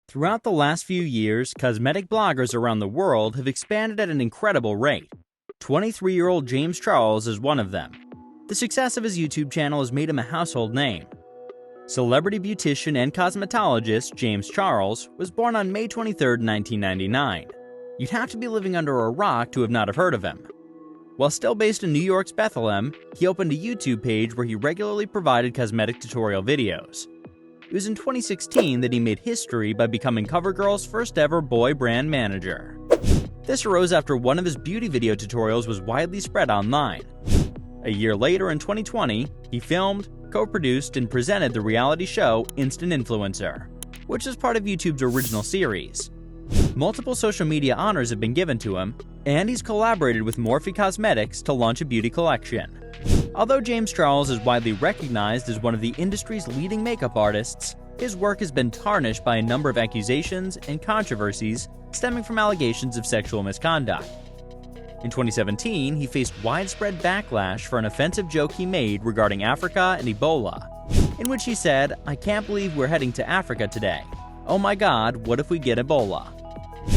Throughout the last few years, cosmetic bloggers around the world have expanded at an incredible rate. 23-year-old James Charles is one of them. The success of his YouTube channel has made him a household name. Celebrity beautician and cosmetologist James Charles was born on May 23, 1999. You'd have to be living under a rock to have not heard of him. While still based in New York's Bethlehem, he opened a YouTube page where he regularly provided cosmetic tutorial videos. It was in 2016 that he made history by becoming CoverGirl's first ever boy brand manager. This arose after one of his beauty video tutorials was widely spread online. A year later, in 2020, he filmed, co-produced, and presented the reality show Instant Influencer, which is part of YouTube's original series. Multiple social media honors have been given to him, and he's collaborated with Morphe Cosmetics to launch a beauty collection. Although James Charles is widely recognized as one of the industry's leading makeup artists, his work has been tarnished by a number of accusations and controversies stemming from allegations of sexual misconduct. In 2017, he faced widespread backlash for an offensive joke he made regarding Africa and Ebola, in which he said, "I can't believe we're heading to Africa today. Oh my God, what if we get Ebola?"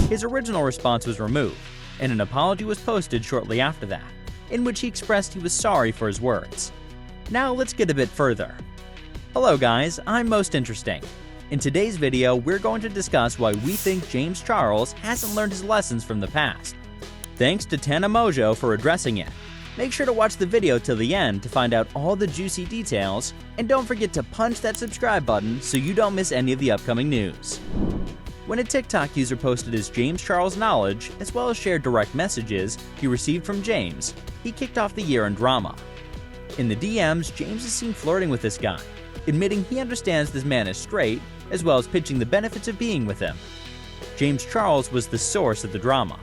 His original response was removed, and an apology was posted shortly after that, in which he expressed he was sorry for his words. Now let's get a bit further. Hello guys, I'm Most Interesting. In today's video, we're going to discuss why we think James Charles hasn't learned his lessons from the past. Thanks to Tana Mongeau for addressing it. Make sure to watch the video till the end to find out all the juicy details, and don't forget to punch that subscribe button so you don't miss any of the upcoming news. When a TikTok user posted his James Charles knowledge, as well as shared direct messages he received from James, he kicked off the year in drama. In the DMs, James is seen flirting with this guy, admitting he understands this man is straight, as well as pitching the benefits of being with him. James Charles was the source of the drama.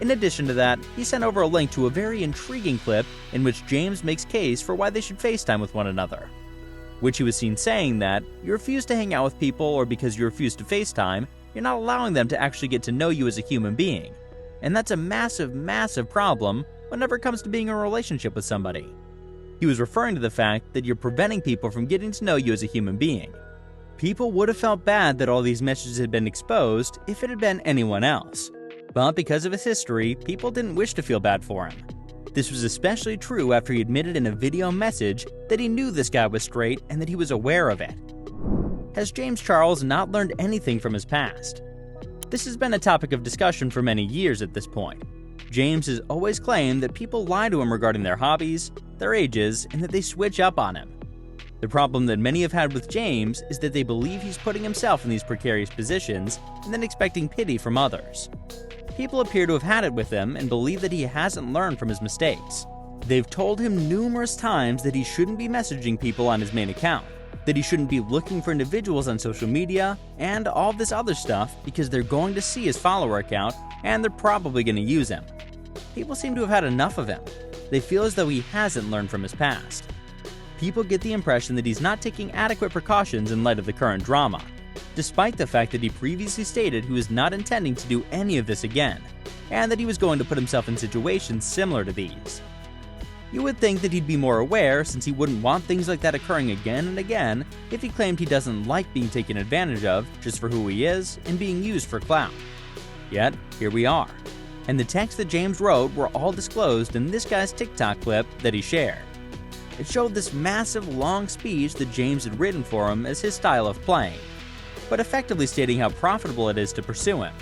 In addition to that, he sent over a link to a very intriguing clip in which James makes case for why they should FaceTime with one another, which he was seen saying that you refuse to hang out with people, or because you refuse to FaceTime, you're not allowing them to actually get to know you as a human being. And that's a massive problem whenever it comes to being in a relationship with somebody. He was referring to the fact that you're preventing people from getting to know you as a human being. People would have felt bad that all these messages had been exposed if it had been anyone else. But because of his history, people didn't wish to feel bad for him. This was especially true after he admitted in a video message that he knew this guy was straight and that he was aware of it. Has James Charles not learned anything from his past? This has been a topic of discussion for many years at this point. James has always claimed that people lie to him regarding their hobbies, their ages, and that they switch up on him. The problem that many have had with James is that they believe he's putting himself in these precarious positions and then expecting pity from others. People appear to have had it with him and believe that he hasn't learned from his mistakes. They've told him numerous times that he shouldn't be messaging people on his main account, that he shouldn't be looking for individuals on social media, and all this other stuff because they're going to see his follower account and they're probably going to use him. People seem to have had enough of him. They feel as though he hasn't learned from his past. People get the impression that he's not taking adequate precautions in light of the current drama, despite the fact that he previously stated he was not intending to do any of this again, and that he was going to put himself in situations similar to these. You would think that he'd be more aware, since he wouldn't want things like that occurring again and again if he claimed he doesn't like being taken advantage of just for who he is and being used for clout. Yet, here we are. And the texts that James wrote were all disclosed in this guy's TikTok clip that he shared. It showed this massive long speech that James had written for him as his style of playing, but effectively stating how profitable it is to pursue him,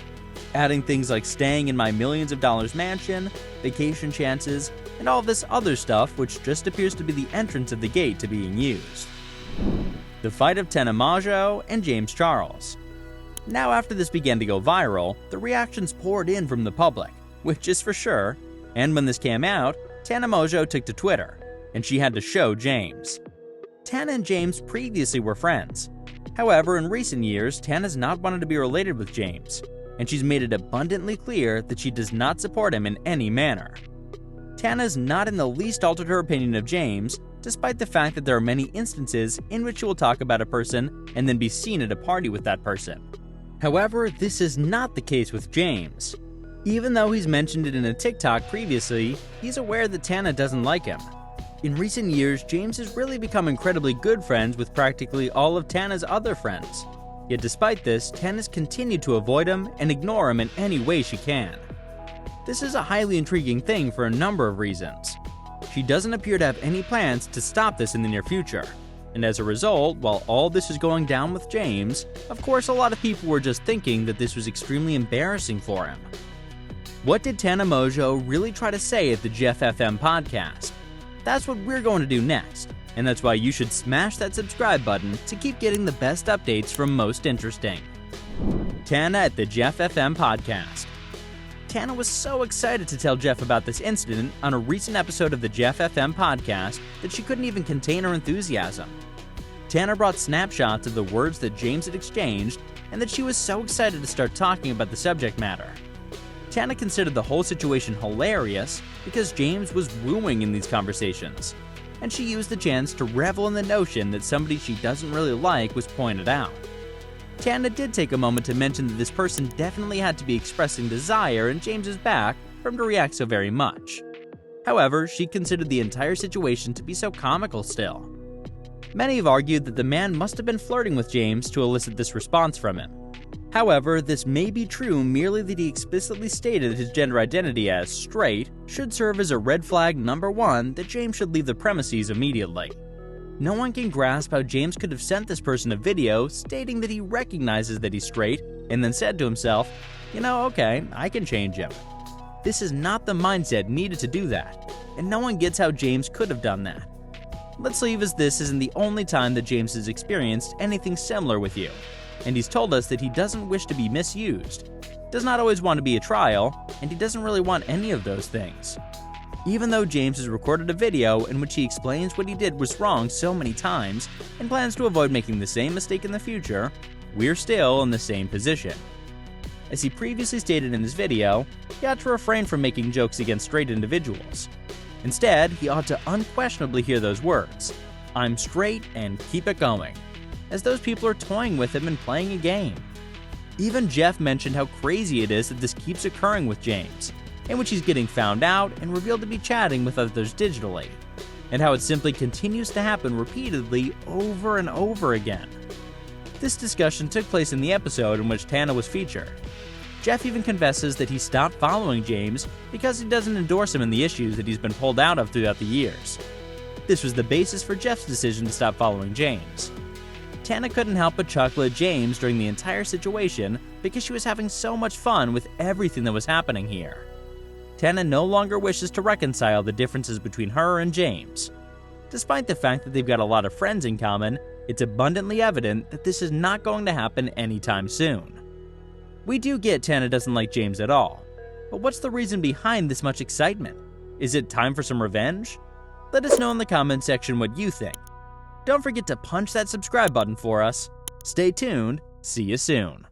adding things like staying in my millions of dollars mansion, vacation chances, and all this other stuff which just appears to be the entrance of the gate to being used. The fight of Tana Mongeau and James Charles. Now after this began to go viral, the reactions poured in from the public, which is for sure, and when this came out, Tana Mongeau took to Twitter, and she had to show James. Tana and James previously were friends. However, in recent years, Tana's not wanted to be related with James, and she's made it abundantly clear that she does not support him in any manner. Tana's not in the least altered her opinion of James, despite the fact that there are many instances in which she will talk about a person and then be seen at a party with that person. However, this is not the case with James. Even though he's mentioned it in a TikTok previously, he's aware that Tana doesn't like him. In recent years, James has really become incredibly good friends with practically all of Tana's other friends. Yet despite this, Tana's continued to avoid him and ignore him in any way she can. This is a highly intriguing thing for a number of reasons. She doesn't appear to have any plans to stop this in the near future, and as a result, while all this is going down with James, of course a lot of people were just thinking that this was extremely embarrassing for him. What did Tana Mongeau really try to say at the Jeff FM podcast? That's what we're going to do next, and that's why you should smash that subscribe button to keep getting the best updates from Most Interesting. Tana at the Jeff FM podcast. Tana was so excited to tell Jeff about this incident on a recent episode of the Jeff FM podcast that she couldn't even contain her enthusiasm. Tana brought snapshots of the words that James had exchanged and that she was so excited to start talking about the subject matter. Tana considered the whole situation hilarious because James was wooing in these conversations, and she used the chance to revel in the notion that somebody she doesn't really like was pointed out. Tana did take a moment to mention that this person definitely had to be expressing desire in James's back for him to react so very much. However, she considered the entire situation to be so comical still. Many have argued that the man must have been flirting with James to elicit this response from him. However, this may be true merely that he explicitly stated his gender identity as straight should serve as a red flag number one that James should leave the premises immediately. No one can grasp how James could have sent this person a video stating that he recognizes that he's straight and then said to himself, okay, I can change him. This is not the mindset needed to do that, and no one gets how James could have done that. Let's leave as this isn't the only time that James has experienced anything similar with you, and he's told us that he doesn't wish to be misused, does not always want to be a trial, and he doesn't really want any of those things. Even though James has recorded a video in which he explains what he did was wrong so many times and plans to avoid making the same mistake in the future, we're still in the same position. As he previously stated in his video, he ought to refrain from making jokes against straight individuals. Instead, he ought to unquestionably hear those words, "I'm straight and keep it going," as those people are toying with him and playing a game. Even Jeff mentioned how crazy it is that this keeps occurring with James, in which he's getting found out and revealed to be chatting with others digitally, and how it simply continues to happen repeatedly over and over again. This discussion took place in the episode in which Tana was featured. Jeff even confesses that he stopped following James because he doesn't endorse him in the issues that he's been pulled out of throughout the years. This was the basis for Jeff's decision to stop following James. Tana couldn't help but chuckle at James during the entire situation because she was having so much fun with everything that was happening here. Tana no longer wishes to reconcile the differences between her and James. Despite the fact that they've got a lot of friends in common, it's abundantly evident that this is not going to happen anytime soon. We do get Tana doesn't like James at all, but what's the reason behind this much excitement? Is it time for some revenge? Let us know in the comments section what you think. Don't forget to punch that subscribe button for us. Stay tuned, see you soon.